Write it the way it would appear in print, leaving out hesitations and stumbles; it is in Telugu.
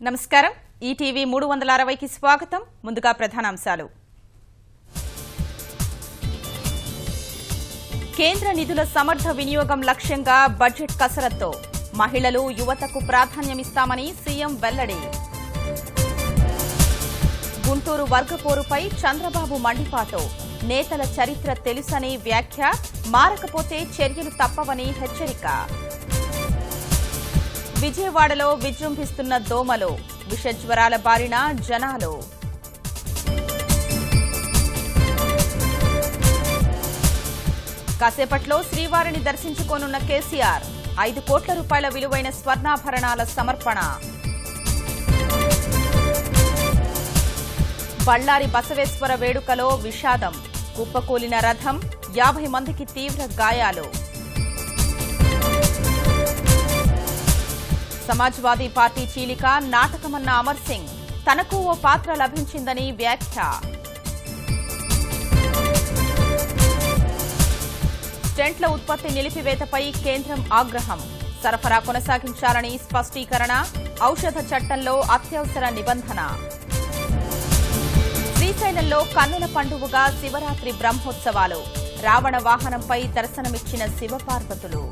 నమస్కారం ఈటీవీ 360కి స్వాగతం ముందుగా ప్రధానాంశాలు కేంద్ర నిధుల సమర్థ వినియోగం లక్ష్యంగా బడ్జెట్ కసరత్తు మహిళలు యువతకు ప్రాధాన్యమిస్తామని సీఎం వెల్లడి గుంటూరు వర్గపోరుపై చంద్రబాబు మండిపాటు నేతల చరిత్ర తెలుసని వ్యాఖ్య మారకపోతే చర్యలు తప్పవని హెచ్చరిక విజయవాడలో విజృంభిస్తున్న దోమలు విషజ్వరాల బారిన జనాలు కాసేపట్లో శ్రీవారిని దర్శించుకోనున్న కేసీఆర్ 5 కోట్ల రూపాయల విలువైన స్వర్ణాభరణాల సమర్పణ బళ్ళారి బసవేశ్వర వేడుకలో విషాదం కుప్పకూలిన రథం 50 మందికి తీవ్ర గాయాలు సమాజ్వాదీ పార్టీ చీలిక నాటకమన్న అమర్ సింగ్ తనకు ఓ పాత్ర లభించిందని వ్యాఖ్య స్టెంట్ల ఉత్పత్తి నిలిపివేతపై కేంద్రం ఆగ్రహం సరఫరా కొనసాగించాలని స్పష్టీకరణ ఔషధ చట్టంలో అత్యవసర నిబంధన శ్రీశైలంలో కన్నుల పండుగగా శివరాత్రి బ్రహ్మోత్సవాలు రావణ వాహనంపై దర్శనమిచ్చిన శివపార్వతులు